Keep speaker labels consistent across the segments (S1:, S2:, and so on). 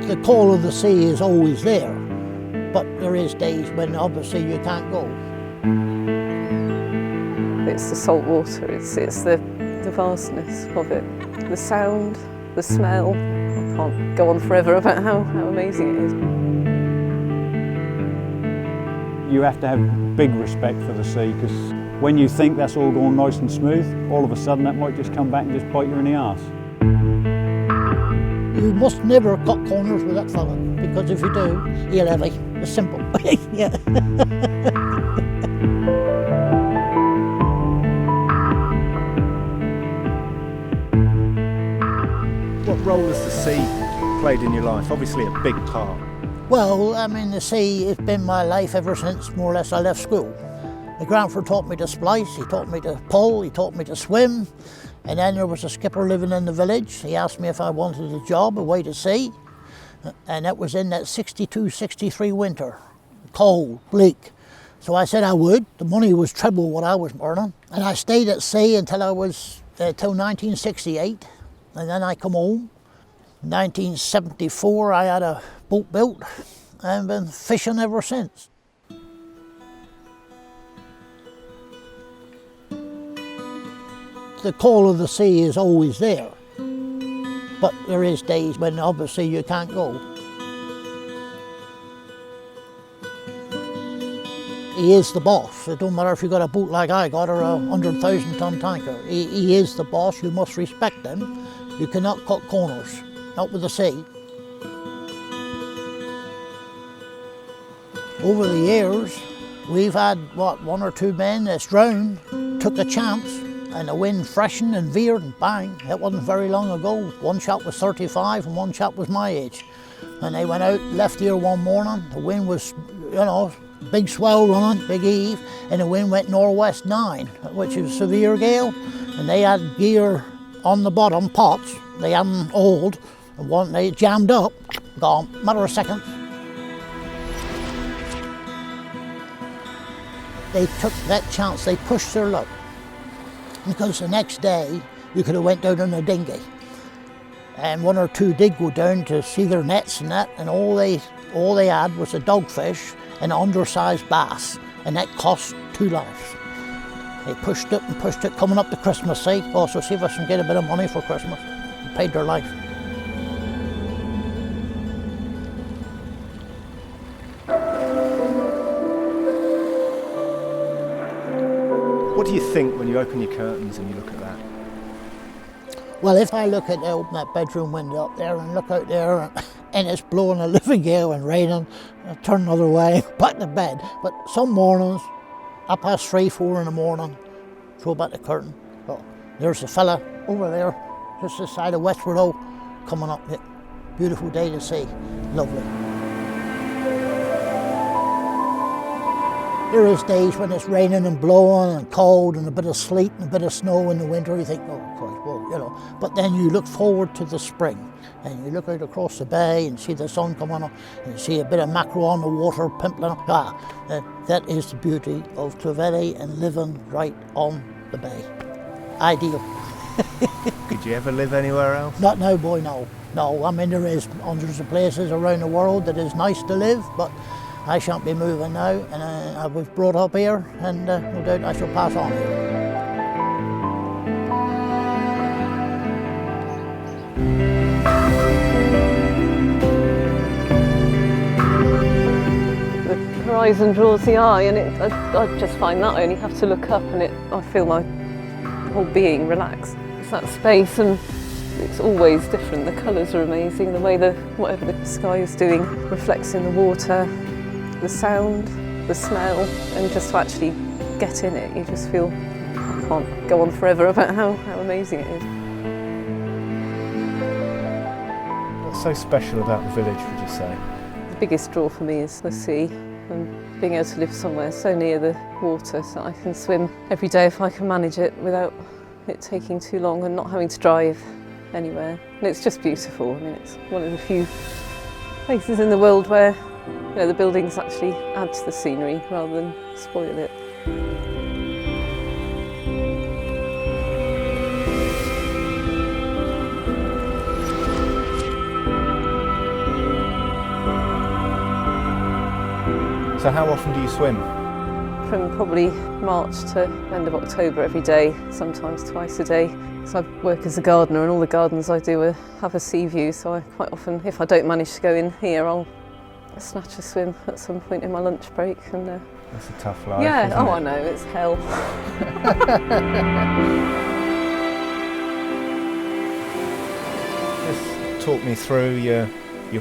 S1: The call of the sea is always there, but there is days when obviously you can't go.
S2: It's the salt water, it's the vastness of it. The sound, the smell. I can't go on forever about how amazing it is.
S3: You have to have big respect for the sea, because when you think that's all going nice and smooth, all of a sudden that might just come back and just bite you in the arse.
S1: You must never cut corners with that fella, because if you do, he'll have you. It's simple. Yeah.
S4: What role has the sea played in your life? Obviously a big part.
S1: Well, I mean, the sea has been my life ever since more or less I left school. My grandfather taught me to splice, he taught me to pull, he taught me to swim. And then there was a skipper living in the village. He asked me if I wanted a job away to sea. And that was in that 62-63 winter. Cold, bleak. So I said I would. The money was treble what I was earning. And I stayed at sea until I was, till 1968. And then I come home. In 1974 I had a boat built and been fishing ever since. The call of the sea is always there, but there is days when obviously you can't go. He is the boss. It don't matter if you've got a boat like I got or a 100,000-ton tanker. He is the boss. You must respect him. You cannot cut corners, not with the sea. Over the years, we've had, one or two men that's drowned, took a chance, and the wind freshened and veered and bang. That wasn't very long ago. One chap was 35 and one chap was my age. And they went out, left here one morning. The wind was, big swell running, big heave, and the wind went northwest 9, which is a severe gale. And they had gear on the bottom, pots, they hadn't hauled, and one they jammed up, gone, matter of seconds. They took that chance, they pushed their luck. Because the next day, you could have went down in a dinghy. And one or two did go down to see their nets and that, and all they had was a dogfish and an undersized bass, and that cost 2 lives. They pushed it, coming up to Christmas, see, also see if I can get a bit of money for Christmas. They paid their life.
S4: What do you think when you open your curtains and you look at that?
S1: Well, if I open that bedroom window up there and look out there and it's blowing a living gale and raining, I turn another way, back to bed. But some mornings, 3:30, 4 in the morning, throw back the curtain. Oh, there's a fella over there, just this side of Westward Road, coming up. Beautiful day to see, lovely. There is days when it's raining and blowing and cold and a bit of sleet and a bit of snow in the winter. You think, oh Christ, well, But then you look forward to the spring and you look out across the bay and see the sun coming up and you see a bit of mackerel on the water pimpling up. That is the beauty of Clovelly and living right on the bay. Ideal.
S4: Could you ever live anywhere else?
S1: Not now, boy, no. No, I mean there is hundreds of places around the world that is nice to live, but I shan't be moving now, and I was brought up here, and no doubt I shall pass on here.
S2: The horizon draws the eye, and I just find that I only have to look up, and I feel my whole being relax. It's that space, and it's always different. The colours are amazing. The way whatever the sky is doing reflects in the water. The sound, the smell, and just to actually get in it, you just feel, I can't go on forever about how amazing it is.
S4: What's so special about the village, would you say?
S2: The biggest draw for me is the sea and being able to live somewhere so near the water so I can swim every day if I can manage it without it taking too long and not having to drive anywhere. And it's just beautiful. I mean, it's one of the few places in the world where the buildings actually add to the scenery rather than spoil it.
S4: So how often do you swim?
S2: From probably March to end of October every day, sometimes twice a day. So I work as a gardener and all the gardens I do have a sea view, so I quite often, if I don't manage to go in here, I'll snatch a swim at some point in my lunch break. And
S4: That's a tough life.
S2: yeah,
S4: isn't
S2: oh
S4: it?
S2: I know, it's hell.
S4: Just talk me through your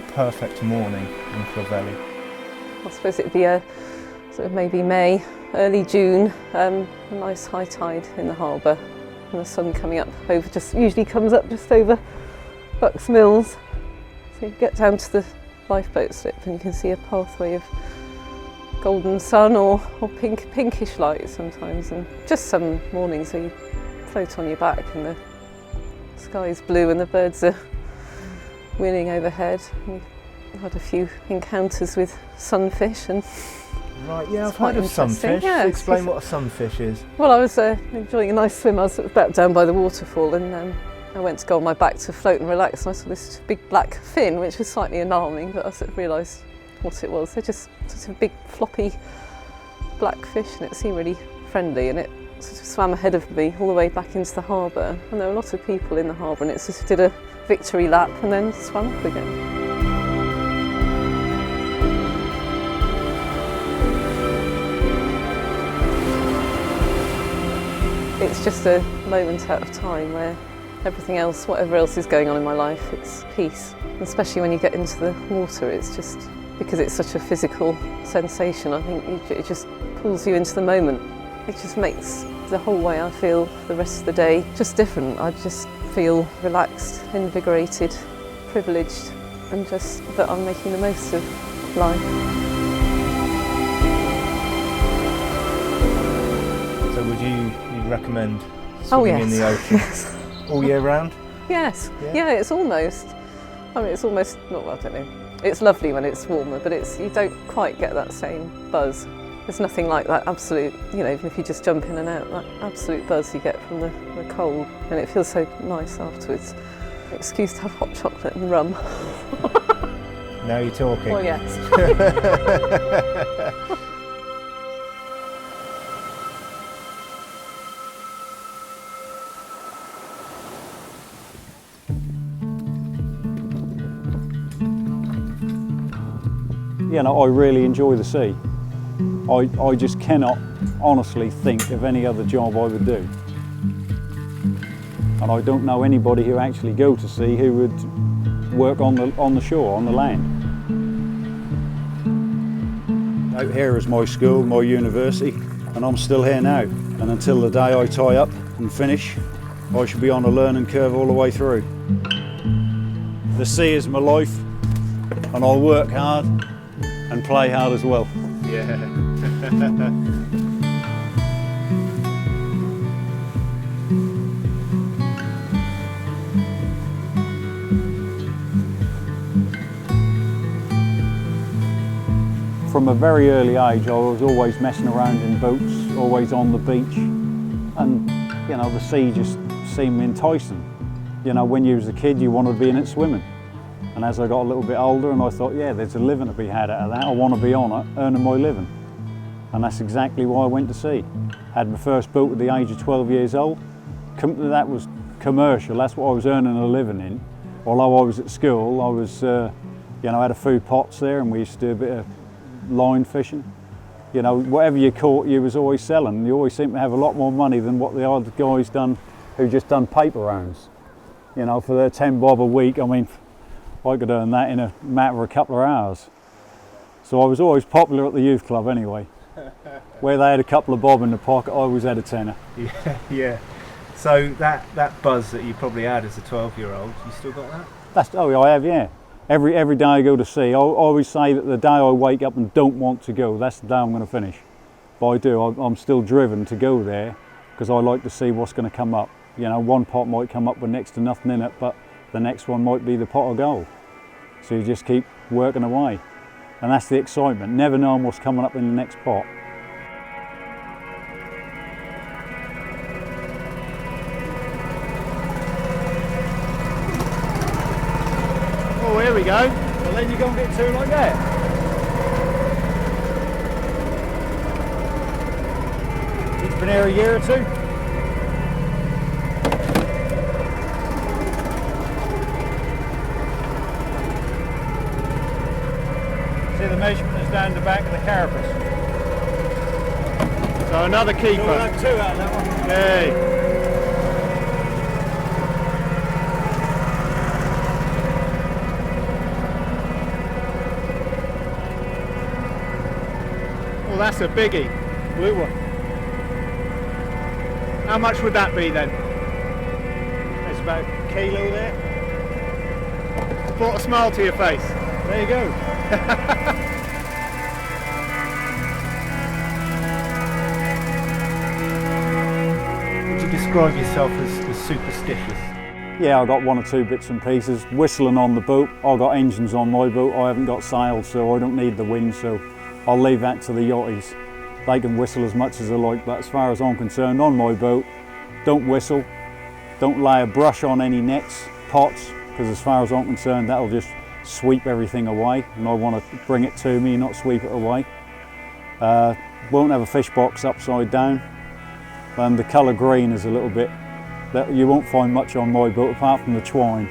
S4: perfect morning in Clovelly.
S2: I suppose it'd be sort of maybe May, early June, a nice high tide in the harbour and the sun coming up over, usually comes up just over Bucks Mills. So you get down to the lifeboat slip and you can see a pathway of golden sun or pinkish light sometimes, and just some mornings where you float on your back and the sky's blue and the birds are wheeling overhead. We've had a few encounters with sunfish and
S4: Right, yeah, I've
S2: it's quite
S4: heard of
S2: interesting.
S4: sunfish.
S2: Yeah,
S4: Explain what a sunfish is.
S2: well, I was enjoying a nice swim. I was sort of back down by the waterfall and I went to go on my back to float and relax, and I saw this big black fin, which was slightly alarming, but I sort of realised what it was. They're just sort of big floppy black fish, and it seemed really friendly, and it sort of swam ahead of me all the way back into the harbour, and there were a lot of people in the harbour, and it sort of did a victory lap and then swam up again. It's just a moment out of time where everything else, whatever else is going on in my life, it's peace. And especially when you get into the water, it's just, because it's such a physical sensation, I think it just pulls you into the moment. It just makes the whole way I feel the rest of the day just different. I just feel relaxed, invigorated, privileged, and just that I'm making the most of life.
S4: So would you recommend
S2: Oh,
S4: swimming
S2: yes.
S4: in the ocean
S2: Yes.
S4: all year round?
S2: Yes,
S4: Yeah?
S2: yeah, it's almost, it's almost, not, I don't know, it's lovely when it's warmer, but you don't quite get that same buzz. There's nothing like that absolute, even if you just jump in and out, that absolute buzz you get from the cold, and it feels so nice afterwards. Excuse to have hot chocolate and rum.
S4: Now you're talking.
S2: Well, yes.
S3: I really enjoy the sea. I just cannot honestly think of any other job I would do. And I don't know anybody who actually go to sea who would work on the shore, on the land. Out here is my school, my university, and I'm still here now. And until the day I tie up and finish, I should be on a learning curve all the way through. The sea is my life, and I'll work hard and play hard as well.
S4: Yeah.
S3: From a very early age, I was always messing around in boats, always on the beach, and the sea just seemed enticing. When you was a kid, you wanted to be in it swimming. And as I got a little bit older, and I thought, yeah, there's a living to be had out of that. I want to be on it, earning my living. And that's exactly why I went to sea. Had my first boat at the age of 12 years old. That was commercial, that's what I was earning a living in. Although I was at school, I was, had a few pots there, and we used to do a bit of line fishing. Whatever you caught, you was always selling. You always seemed to have a lot more money than what the other guys done who just done paper rounds. For their 10 bob a week, I could earn that in a matter of a couple of hours. So I was always popular at the youth club anyway. Where they had a couple of bob in the pocket, I always had a tenner.
S4: Yeah. So that buzz that you probably had as a 12-year-old, you still got that?
S3: I have, yeah. Every day I go to sea, I always say that the day I wake up and don't want to go, that's the day I'm going to finish. But I do, I'm still driven to go there because I like to see what's going to come up. One pot might come up with next to nothing in it, but the next one might be the pot of gold. So you just keep working away. And that's the excitement, never knowing what's coming up in the next pot. Oh, here we go. Well, then you go and get two like that. been here a year or two? See the measurement is down the back of the carapace.
S4: So another keeper.
S3: So we'll have 2 out of that one.
S4: Okay. Well, that's a biggie.
S3: Blue one.
S4: How much would that be then?
S3: There's about a kilo there.
S4: Brought a smile to your face.
S3: There you go.
S4: Would you describe yourself as superstitious?
S3: Yeah, I got 1 or 2 bits and pieces. Whistling on the boat. I got engines on my boat. I haven't got sails, so I don't need the wind. So I'll leave that to the yachties. They can whistle as much as they like, but as far as I'm concerned, on my boat, don't whistle. Don't lay a brush on any nets, pots, because as far as I'm concerned, that'll just sweep everything away, and I want to bring it to me, not sweep it away. Won't have a fish box upside down. The colour green is a little bit, that you won't find much on my boat apart from the twine.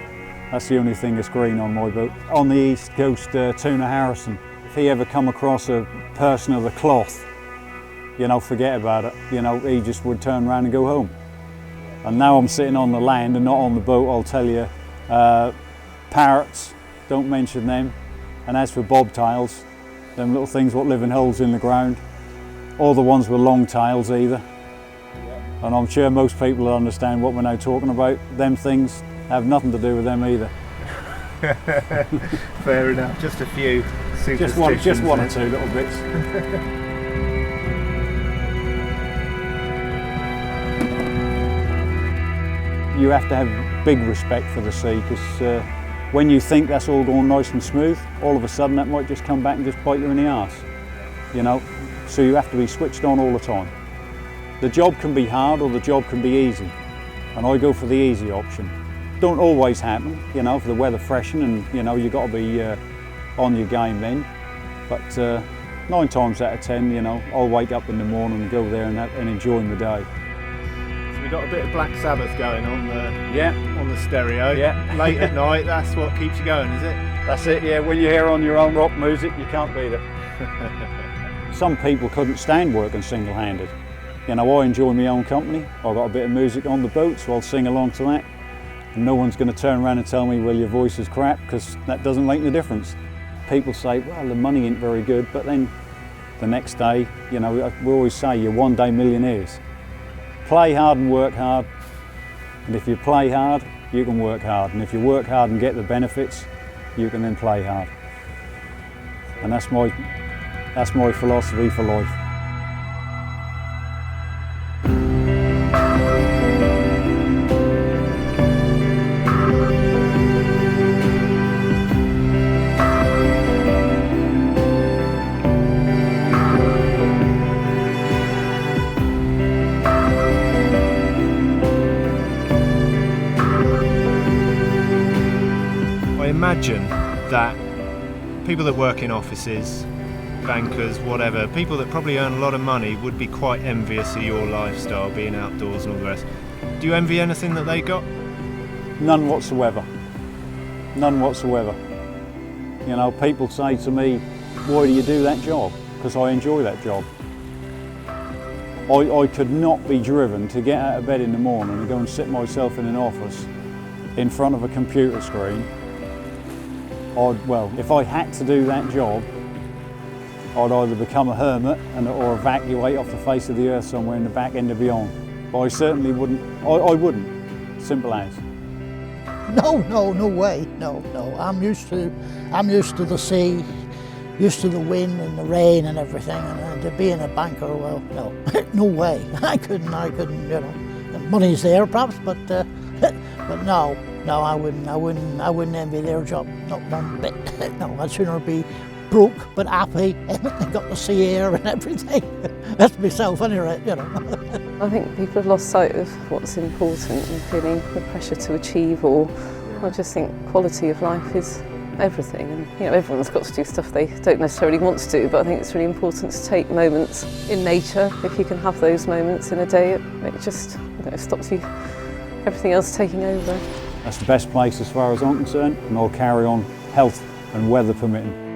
S3: That's the only thing that's green on my boat. On the east coast, Tuna Harrison, if he ever come across a person of the cloth, you know, forget about it. You know, he just would turn around and go home. And now I'm sitting on the land and not on the boat, I'll tell you, parrots, don't mention them. And as for bobtails, them little things what live in holes in the ground, all the ones with long tails either. And I'm sure most people will understand what we're now talking about. Them things have nothing to do with them either.
S4: Fair enough. Just a few superstitions.
S3: Just one or 2 little bits. You have to have big respect for the sea, because when you think that's all going nice and smooth, all of a sudden that might just come back and just bite you in the arse. You know, so you have to be switched on all the time. The job can be hard or the job can be easy, and I go for the easy option. Don't always happen, you know, if the weather freshen and you know you've got to be on your game then. But 9 times out of 10, you know, I'll wake up in the morning and go there and enjoy my day.
S4: So we've got a bit of Black Sabbath going on the stereo.
S3: Yeah.
S4: Late at night, that's what keeps you going, is it?
S3: That's it, yeah. When you hear on your own rock music, you can't beat it. Some people couldn't stand working single-handed. You know, I enjoy my own company. I've got a bit of music on the boat, so I'll sing along to that. And no one's going to turn around and tell me, well, your voice is crap, because that doesn't make any difference. People say, well, the money ain't very good, but then the next day, you know, we always say you're one-day millionaires. Play hard and work hard, and if you play hard, you can work hard. And if you work hard and get the benefits, you can then play hard. And that's my philosophy for life.
S4: Imagine that people that work in offices, bankers, whatever, people that probably earn a lot of money would be quite envious of your lifestyle, being outdoors and all the rest. Do you envy anything that they got?
S3: None whatsoever. None whatsoever. You know, people say to me, why do you do that job? Because I enjoy that job. I could not be driven to get out of bed in the morning and go and sit myself in an office in front of a computer screen. Well, if I had to do that job, I'd either become a hermit or evacuate off the face of the earth somewhere in the back end of beyond. But I certainly wouldn't, I wouldn't, simple as.
S1: No way, no. I'm used to the sea, used to the wind and the rain and everything, and to being a banker, well, no, no way. I couldn't, you know. The money's there perhaps, but no, I wouldn't envy their job, not one bit. No, I'd sooner be broke but happy and got the sea air and everything. That's myself anyway, you know.
S2: I think people have lost sight of what's important and feeling the pressure to achieve, or I just think quality of life is everything. And you know, everyone's got to do stuff they don't necessarily want to do, but I think it's really important to take moments in nature. If you can have those moments in a day, it just, you know, stops you everything else taking over.
S3: That's the best place as far as I'm concerned, and I'll carry on, health and weather permitting.